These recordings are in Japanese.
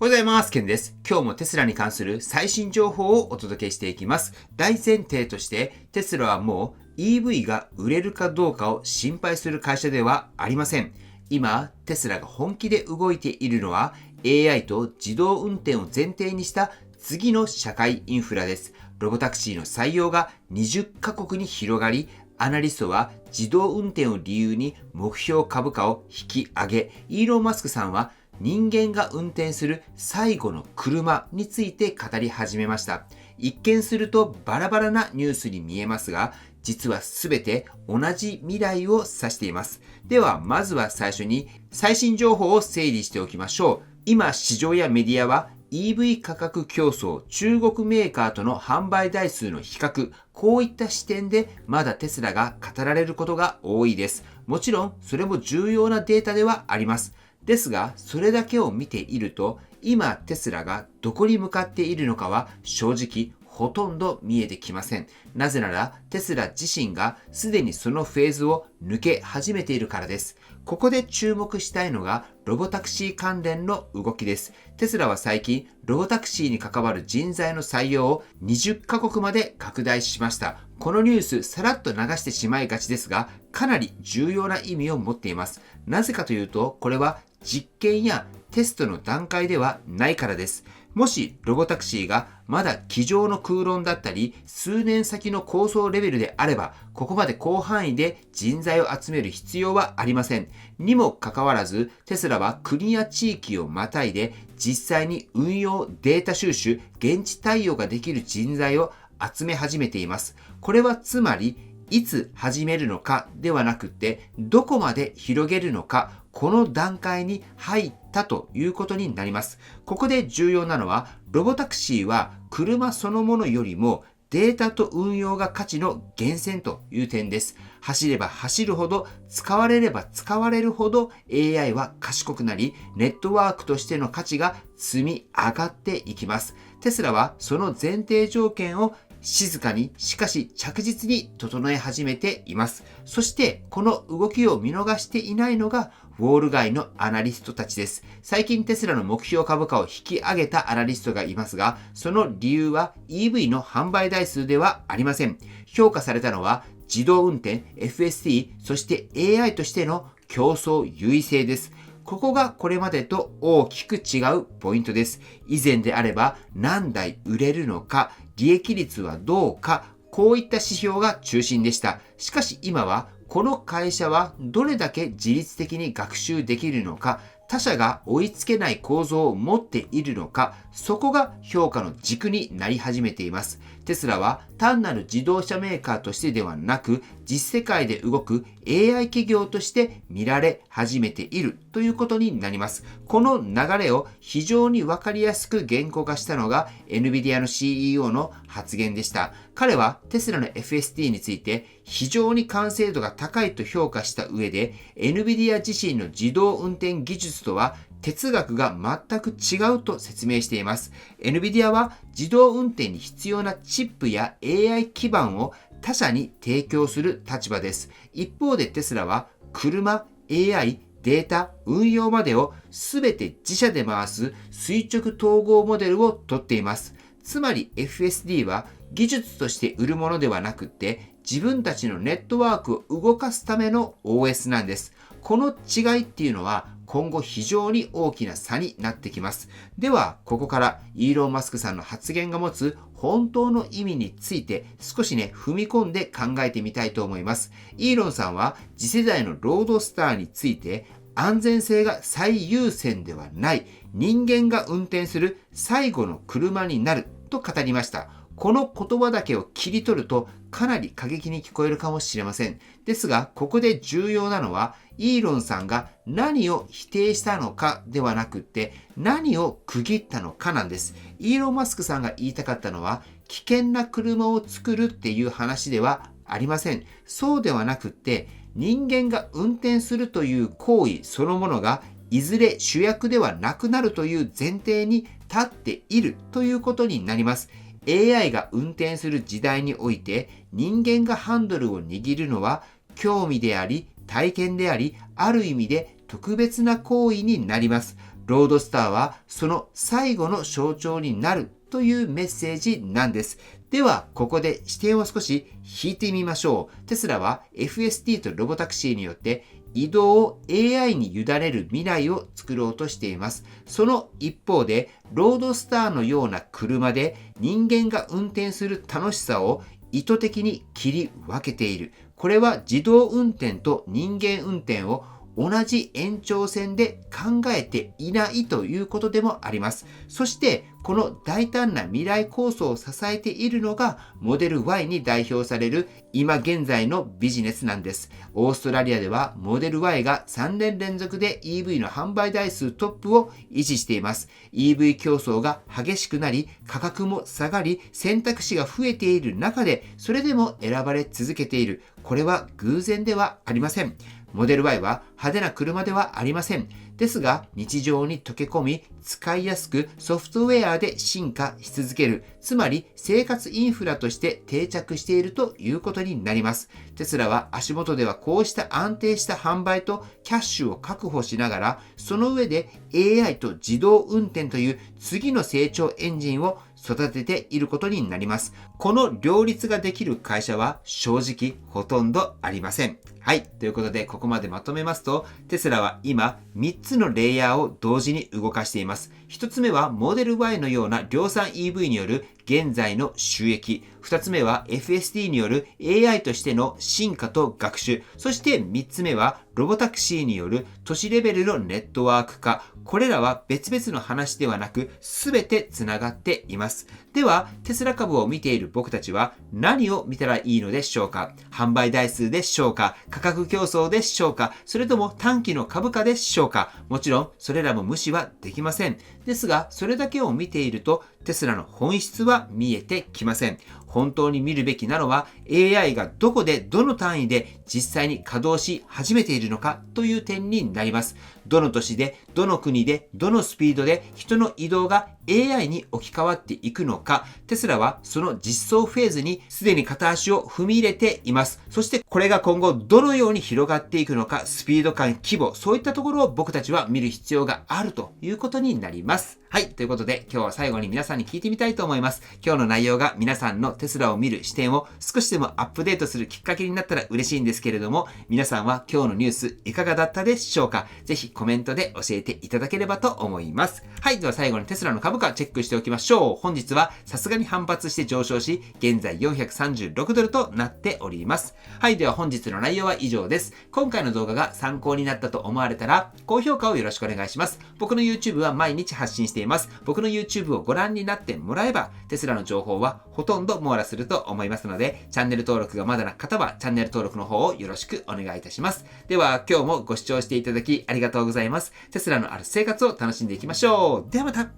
おはようございます。ケンです。今日もテスラに関する最新情報をお届けしていきます。大前提として、テスラはもう EV が売れるかどうかを心配する会社ではありません。今、テスラが本気で動いているのは AI と自動運転を前提にした次の社会インフラです。ロボタクシーの採用が20カ国に広がり、アナリストは自動運転を理由に目標株価を引き上げ、イーロン・マスクさんは人間が運転する最後の車について語り始めました。一見するとバラバラなニュースに見えますが、実は全て同じ未来を指しています。では、まずは最初に最新情報を整理しておきましょう。今、市場やメディアは EV 価格競争、中国メーカーとの販売台数の比較、こういった視点でまだテスラが語られることが多いです。もちろん、それも重要なデータではあります。ですが、それだけを見ていると、今テスラがどこに向かっているのかは正直ほとんど見えてきません。なぜなら、テスラ自身がすでにそのフェーズを抜け始めているからです。ここで注目したいのが、ロボタクシー関連の動きです。テスラは最近、ロボタクシーに関わる人材の採用を20カ国まで拡大しました。このニュース、さらっと流してしまいがちですが、かなり重要な意味を持っています。なぜかというと、これは実験やテストの段階ではないからです。もしロボタクシーがまだ机上の空論だったり、数年先の構想レベルであれば、ここまで広範囲で人材を集める必要はありません。にもかかわらず、テスラは国や地域をまたいで、実際に運用、データ収集、現地対応ができる人材を集め始めています。これはつまり、いつ始めるのかではなくて、どこまで広げるのか、この段階に入ったということになります。ここで重要なのは、ロボタクシーは車そのものよりもデータと運用が価値の源泉という点です。走れば走るほど、使われれば使われるほど AI は賢くなり、ネットワークとしての価値が積み上がっていきます。テスラはその前提条件を静かにしかし着実に整え始めています。そしてこの動きを見逃していないのがウォール街のアナリストたちです。最近テスラの目標株価を引き上げたアナリストがいますが、その理由は EV の販売台数ではありません。評価されたのは自動運転、FSD、そして AI としての競争優位性です。ここがこれまでと大きく違うポイントです。以前であれば何台売れるのか、利益率はどうか、こういった指標が中心でした。しかし今はこの会社はどれだけ自律的に学習できるのか、他社が追いつけない構造を持っているのか、そこが評価の軸になり始めています。テスラは単なる自動車メーカーとしてではなく、実世界で動く AI 企業として見られ始めているということになります。この流れを非常にわかりやすく言語化したのが NVIDIA の CEO の発言でした。彼はテスラの FSD について非常に完成度が高いと評価した上で、NVIDIA 自身の自動運転技術とは哲学が全く違うと説明しています。NVIDIA は自動運転に必要なチップや AI 基盤を他社に提供する立場です。一方でテスラは車、AI、データ、運用までを全て自社で回す垂直統合モデルをとっています。つまり FSD は技術として売るものではなくって自分たちのネットワークを動かすための OS なんです。この違いっていうのは今後非常に大きな差になってきます。では、ここからイーロン・マスクさんの発言が持つ本当の意味について少し踏み込んで考えてみたいと思います。イーロンさんは次世代のロードスターについて安全性が最優先ではない人間が運転する最後の車になると語りました。この言葉だけを切り取るとかなり過激に聞こえるかもしれません。ですが、ここで重要なのは、イーロンさんが何を否定したのかではなくって、何を区切ったのかなんです。イーロン・マスクさんが言いたかったのは、危険な車を作るっていう話ではありません。そうではなくって、人間が運転するという行為そのものが、いずれ主役ではなくなるという前提に立っているということになります。AI が運転する時代において人間がハンドルを握るのは興味であり体験であり、ある意味で特別な行為になります。ロードスターはその最後の象徴になるというメッセージなんです。では、ここで視点を少し引いてみましょう。テスラは FSD とロボタクシーによって移動を AI に委ねる未来を作ろうとしています。その一方で、ロードスターのような車で人間が運転する楽しさを意図的に切り分けている。これは自動運転と人間運転を同じ延長線で考えていないということでもあります。そして、この大胆な未来構想を支えているのが、モデル Y に代表される今現在のビジネスなんです。オーストラリアでは、モデル Y が3年連続で EV の販売台数トップを維持しています。EV 競争が激しくなり、価格も下がり、選択肢が増えている中で、それでも選ばれ続けている。これは偶然ではありません。モデル Y は派手な車ではありません。ですが、日常に溶け込み、使いやすくソフトウェアで進化し続ける。つまり、生活インフラとして定着しているということになります。テスラは足元ではこうした安定した販売とキャッシュを確保しながら、その上で AI と自動運転という次の成長エンジンを育てていることになります。この両立ができる会社は正直ほとんどありません。はい。ということで、ここまでまとめますと、テスラは今3つのレイヤーを同時に動かしています。1つ目はモデル Y のような量産 EV による現在の収益。2つ目は FSD による AI としての進化と学習。そして3つ目はロボタクシーによる都市レベルのネットワーク化。これらは別々の話ではなく、すべてつながっています。では、テスラ株を見ている僕たちは何を見たらいいのでしょうか？販売台数でしょうか？価格競争でしょうか？それとも短期の株価でしょうか？もちろん、それらも無視はできません。ですが、それだけを見ていると、テスラの本質は見えてきません。本当に見るべきなのは AI がどこでどの単位で実際に稼働し始めているのかという点になります。どの都市で、どの国で、どのスピードで人の移動が AI に置き換わっていくのか、テスラはその実装フェーズにすでに片足を踏み入れています。そしてこれが今後どのように広がっていくのか、スピード感、規模、そういったところを僕たちは見る必要があるということになります。はい。ということで今日は最後に皆さんに聞いてみたいと思います。今日の内容が皆さんのテスラを見る視点を少しでもアップデートするきっかけになったら嬉しいんですけれども、皆さんは今日のニュースいかがだったでしょうか？ぜひコメントで教えていただければと思います。はい。では最後にテスラの株価チェックしておきましょう。本日はさすがに反発して上昇し、現在436ドルとなっております。はい。では本日の内容は以上です。今回の動画が参考になったと思われたら、高評価をよろしくお願いします。僕の YouTube は毎日発信しています。僕の YouTube をご覧になってもらえば、テスラの情報はほとんど網羅すると思いますので、チャンネル登録がまだな方はチャンネル登録の方をよろしくお願いいたします。では今日もご視聴していただきありがとうございます。テスラのある生活を楽しんでいきましょう。ではまた。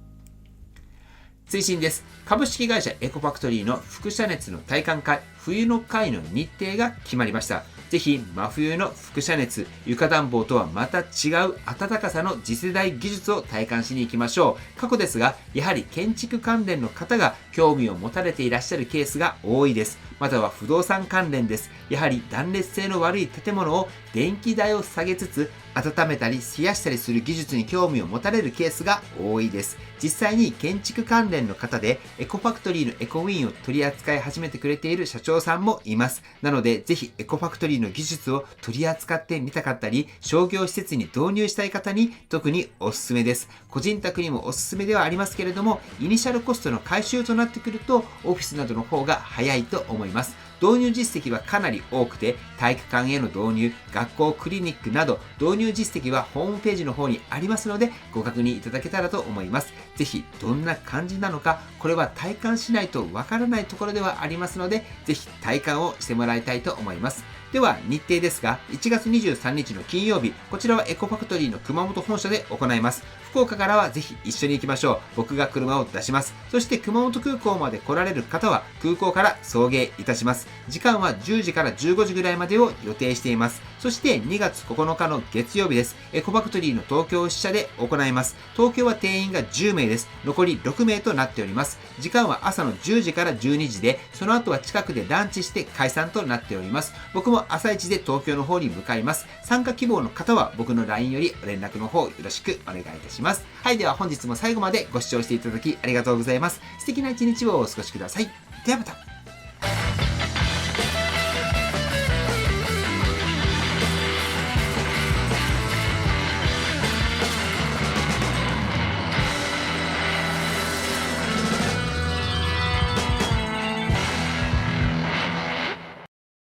追伸です。株式会社エコファクトリーの輻射熱の体感会、冬の会の日程が決まりました。ぜひ真冬の輻射熱、床暖房とはまた違う暖かさの次世代技術を体感しに行きましょう。過去ですが、やはり建築関連の方が興味を持たれていらっしゃるケースが多いです。または不動産関連です。やはり断熱性の悪い建物を電気代を下げつつ、温めたり冷やしたりする技術に興味を持たれるケースが多いです。実際に建築関連の方でエコファクトリーのエコウィンを取り扱い始めてくれている社長さんもいます。なのでぜひエコファクトリーの技術を取り扱ってみたかったり、商業施設に導入したい方に特におすすめです。個人宅にもおすすめではありますけれども、イニシャルコストの回収となってくるとオフィスなどの方が早いと思います。導入実績はかなり多くて、体育館への導入、学校、クリニックなど導入実績はホームページの方にありますのでご確認いただけたらと思います。ぜひどんな感じなのか、これは体感しないとわからないところではありますので、ぜひ体感をしてもらいたいと思います。では日程ですが、1月23日の金曜日、こちらはエコファクトリーの熊本本社で行います。福岡からはぜひ一緒に行きましょう。僕が車を出します。そして熊本空港まで来られる方は空港から送迎いたします。時間は10時から15時ぐらいまでを予定しています。そして2月9日の月曜日です。エコファクトリーの東京支社で行います。東京は定員が10名です。残り6名となっております。時間は朝の10時から12時で、その後は近くでランチして解散となっております。僕もも朝一で東京の方に向かいます。参加希望の方は僕の LINE より連絡の方よろしくお願いいたします。はい、では本日も最後までご視聴していただきありがとうございます。素敵な一日をお過ごしください。ではまた。